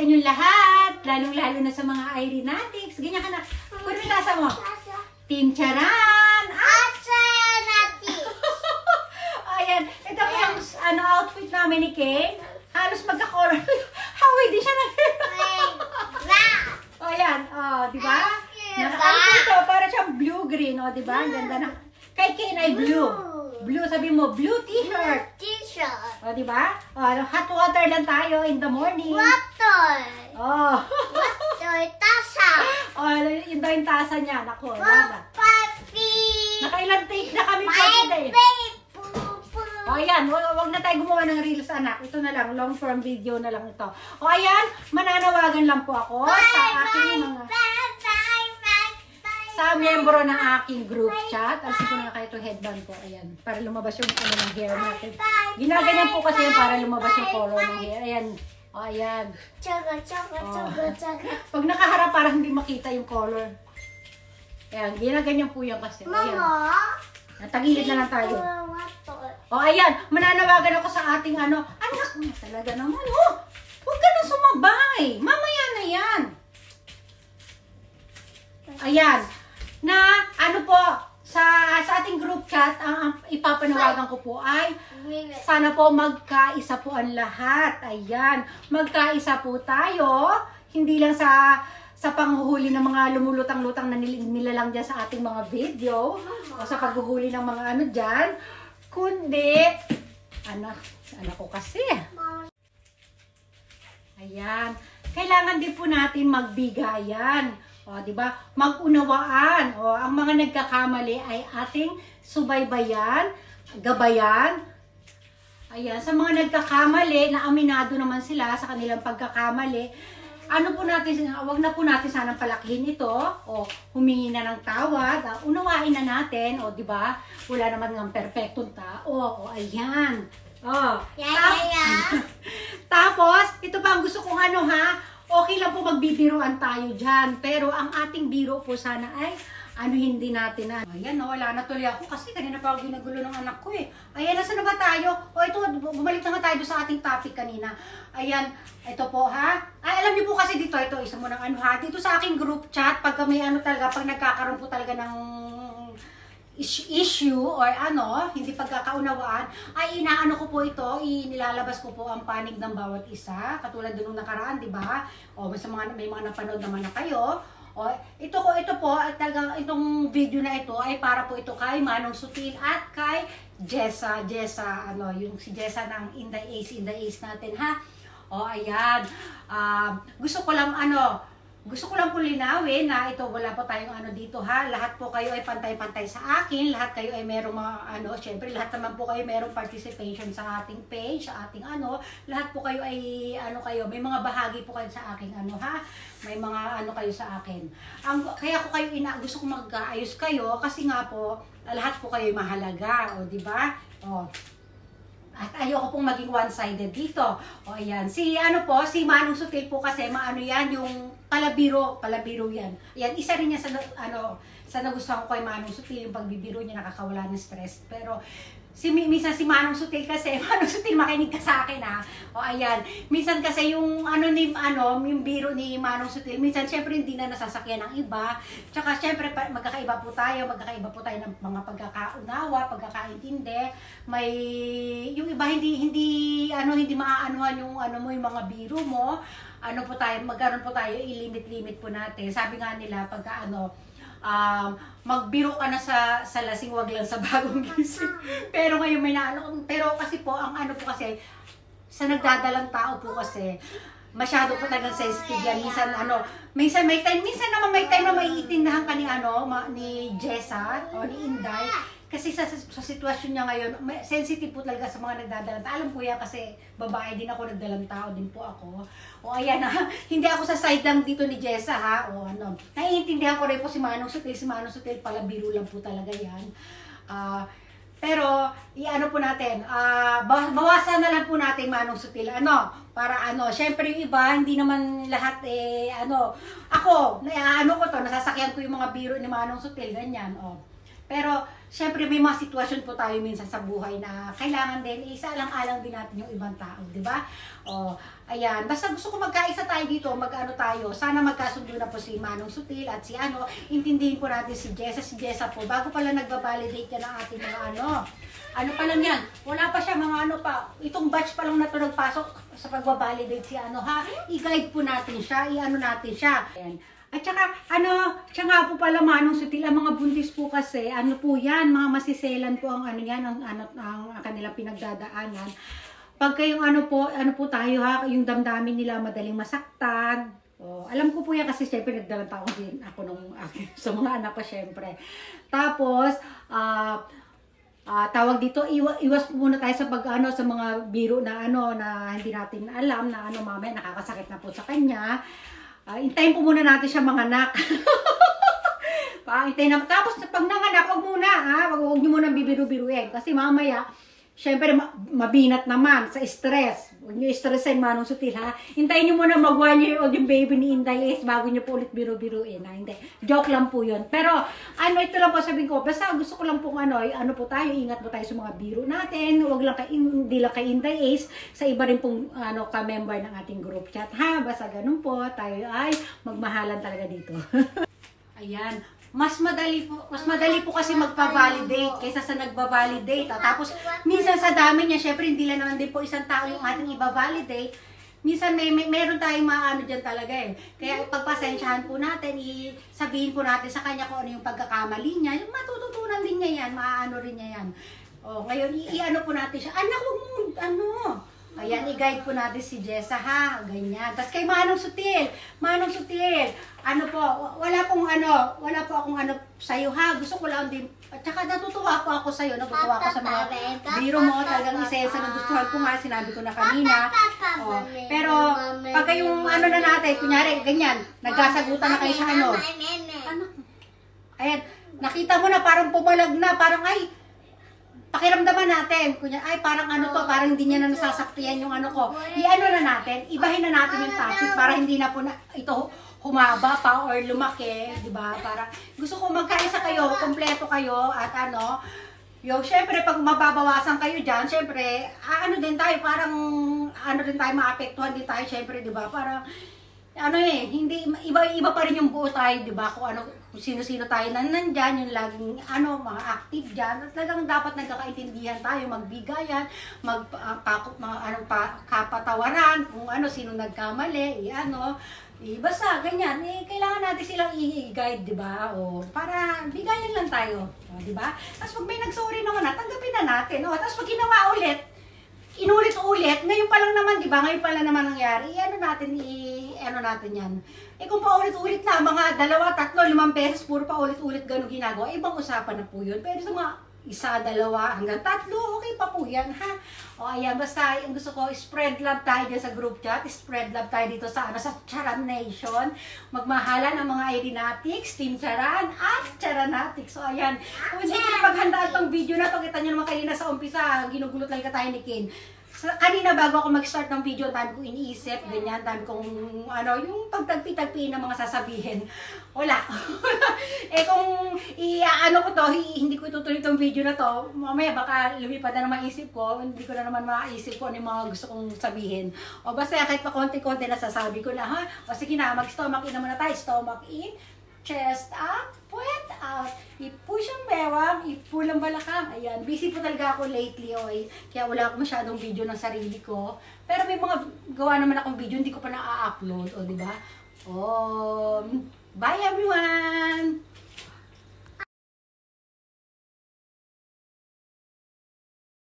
inyong lahat, lalong-lalo na sa mga Irenatics. Ganyan ka na. Kunin mo tasa mo. Team Charan! Ayan, ito po yung outfit namin ni Kay. Halos magka-color. Hawaii din siya na. O yan, di ba? Ito, para siyang blue-green, o di ba? Ang ganda na. Kay Kay ay blue. Blue, sabi mo, blue t-shirt. O, di ba? Hot water lang tayo in the morning. Water. Water, tasa. Yun daw yung tasa niya. Naku, laba. Papi. Nakailang take na kami po today. Ayan, wag na tayo gumawa ng reels, anak. Ito na lang, long form video na lang ito. Ayan, mananawagan lang po ako sa aking mga... Sa miyembro ng aking group chat. Alisin ko na kayo itong headband ko. Ayan, para lumabas yung ng hair natin. Ginaganyan po kasi yung para lumabas yung color ng hair. Ayan. Ayan. Tsaga. Pag nakaharap, parang hindi makita yung color. Ayan, ginaganyan po yan kasi. Ayan. Mama. Natagilid na lang tayo. Ayan, mananawagan ako sa ating anak mo talaga naman. Huwag ka nang sumabay. Mamaya na yan. Ayan. Na sa ating group chat, ang ipapanawagan ko po ay sana po magkaisa po ang lahat. Ayan. Magkaisa po tayo. Hindi lang sa panghuhuli ng mga lumulutang-lutang na nilalang dyan sa ating mga video o sa paghuhuli ng mga dyan, kundi anak ko kasi. Ayan. Kailangan din po natin magbigayan. Di ba? Mag-unawaan. Ang mga nagkakamali ay ating subaybayan, gabayan. Ayan, sa mga nagkakamali na aminado naman sila sa kanilang pagkakamali, wag na po natin sanang palakihin ito humingi na ng tawad, unawain na natin, di ba? Wala naman ng perfectong tao. Ayan. Tapos, ito pa ang gusto kong okay lang po magbibiruan tayo dyan. Pero ang ating biro po sana ay hindi natin na. Ayan, wala na tuloy ako kasi kanina pa ako ginagulo ng anak ko eh. Ayan, nasa na ba tayo? Ito, bumalik na nga tayo sa ating topic kanina. Ayan, ito po alam niyo po kasi dito, isa mo ng dito sa aking group chat, pag may talaga, pag nagkakaroon po talaga ng issue or hindi pagkakaunawaan, ay inaano ko po ito, inilalabas ko po ang panig ng bawat isa, katulad nung nakaraan, di ba? Basta may mga napanood naman na kayo. Ito po, talagang itong video na ito ay para po ito kay Manong Sutil at kay Jessa, yung si Jessa ng In the Ace natin, ayan. Gusto ko lang po linawin na ito, wala po tayong dito Lahat po kayo ay pantay-pantay sa akin. Lahat kayo ay merong mga syempre lahat naman po kayo merong participation sa ating page, sa ating Lahat po kayo ay may mga bahagi po kayo sa aking May mga kayo sa akin. Kaya ko kayo gusto ko mag-aayos kayo kasi nga po lahat po kayo ay mahalaga, di ba? At ayoko pong maging one-sided dito. Ayan. Si Manong Sutil po kasi, yan, yung palabiro yan. Ayan, isa rin niya sa nagustuhan ko kay Manong Sutil, yung pagbibiro niya, nakakawala ng stress. Pero, minsan si Manong Sutil kasi, Manong Sutil, makinig ka sa akin ayan. Minsan kasi yung yung biro ni Manong Sutil, minsan syempre hindi na nasasakyan ng iba. Tsaka syempre magkakaiba po tayo ng mga pagkakaunawa, pagkakaintindi. Yung iba hindi maaanuhan yung yung mga biro mo. Magkaroon po tayo, i-limit po natin. Sabi nga nila pagka magbiro ka na sa lasing, wag lang sa bagong gising. Pero ngayon may pero kasi po ang po kasi sa nagdadalang tao po kasi masyado po talagang sensitive yan. Minsan may time na maiintindihan ka ni Jessa o ni Inday. Kasi sa sitwasyon niya ngayon, sensitive po talaga sa mga nagdadalang tao. Alam ko yan kasi babae din ako, nagdalang tao din po ako. Ayan hindi ako sa side lang dito ni Jessa naiintindihan ko rin po si Manong Sutil, pala biro lang po talaga yan. Pero, po natin, bawasan na lang po natin Manong Sutil, para syempre yung iba, hindi naman lahat ako, ko to, nasasakyan ko yung mga biro ni Manong Sutil, ganyan, Pero, syempre may mga sitwasyon po tayo minsan sa buhay na kailangan din, isa-alang-alang din natin yung ibang tao, di ba? O, ayan. Basta gusto ko magkaisa tayo dito, mag-ano tayo. Sana magkasundo na po si Manong Sutil at si intindihin po natin si Jessa. Si Jessa po, bago pala nagbabalidate ka ng ating mga ano pa lang yan, wala pa siya mga itong batch pa lang na to nagpasok sa pagbabalidate si i-guide po natin siya, natin siya. Ayan. At saka, siya nga po pala Manong Sutil, ang mga buntis po kasi, po yan, mga masiselan po ang ang kanilang pinagdadaanan. Pagka yung po tayo yung damdamin nila madaling masaktan. Alam ko po yan kasi syempre nagdalanta ako sa mga anak ko syempre. Tapos, tawag dito, iwas muna tayo sa sa mga biro na na hindi natin alam na mamaya nakakasakit na po sa kanya. Hintayin po muna natin siya mga anak. Hintayin na. Tapos pag nanganak, wag muna wag niyo muna bibiru-biruin kasi mamaya syempre mabinat naman sa stress. Huwag niyo stressin Manong Sutil Hintayin niyo muna mag 1 year old yung baby ni Inday Ace bago niyo po ulit biru-biruin Hindi. Joke lang po 'yun. Pero ito lang po sabihin ko, basta gusto ko lang pong po tayo, ingat po tayo sa mga biro natin. Huwag lang hindi lang kay Inday Ace, sa iba rin pong ka-member ng ating group chat Basta ganun po, tayo ay magmahalan talaga dito. Ayan. Mas madali po kasi magpa-validate kaysa sa nagba-validate. Tapos, minsan sa dami niya, syempre hindi lang naman din po isang tao yung ating iba-validate. Minsan meron tayong dyan talaga Kaya pagpasensyahan po natin, sabihin po natin sa kanya kung ano yung pagkakamali niya. Yung matututunan din niya yan, rin niya yan. Ngayon, po natin siya. Anak, huwag mo, ayan, i-guide po natin si Jessa ganyan. Tapos kay Manong Sutil, wala po akong sa'yo gusto ko lang din, at saka natutuwa po ako sa'yo, natutuwa ako sa mga biro mo, talagang isa sa nagustuhan ko sinabi ko na kanina. Pero, pagka yung na natin, kunyari, ganyan, nagkasagutan na kayo sa ayan, nakita mo na parang pumalag na, parang pakiramdaman natin, kunya parang parang hindi niya na nasasaktiyan yung ko. Na natin, ibahin na natin yung topic para hindi na po ito humaba pa or lumaki, di ba? Para gusto ko magkaisa kayo, kompleto kayo at syempre pag mababawasan kayo diyan, syempre din tayo, parang din tayo maapektuhan din tayo syempre, di ba? Parang hindi iba pa rin yung buo tayo, di ba? Kung sino-sino tayo nandiyan, yung laging mga active diyan. At talagang dapat nagkakaintindihan tayo, magbigayan, kapatawaran, kung sino nagkamali, basta ganyan, kailangan natin silang i-guide, di ba? Para bigayan lang tayo, di ba? Tapos pag may nag-sorry naman tanggapin na natin. Tapos pag ginawa ulit, inulit-ulit, ngayon pa lang naman, di ba? Ngayon pa lang naman nangyari, natin yan. Kung paulit-ulit na, mga 2, 3, 5 beses, puro paulit-ulit ganun ginagawa, ibang usapan na po yun. Pero sa mga 1, 2, hanggang 3, okay pa po yan, ayan, basta yung gusto ko, spread love tayo dyan sa group chat, spread love tayo dito sa Charan Nation, magmahalan ang mga Irinatics, Team Charan, at Charanatics. So, ayan, kung hindi ko na maghandaan tong video na to, kita nyo naman kanina sa umpisa, ginugulot lang tayo ni Ken. Kanina bago ako mag-start ng video, dami kong iniisip, ganyan, dami kong yung pagtagpi-tagpi ng mga sasabihin. Wala. Kung ko to, hindi ko itutuloy itong video na to, mamaya baka lumipad na naman isip ko, hindi ko na naman maisip ko ano yung mga gusto kong sabihin. Basta kahit pa konti-konti na sasabi ko na, sige na, mag-stomach in naman na tayo, stomach in, chest up, puwet out, i-push ang bewang, i-pull ang balakang. Ayan, busy po talaga ako lately, kaya wala ako masyadong video ng sarili ko. Pero may mga gawa naman akong video, hindi ko pa na-upload, di ba? Bye everyone!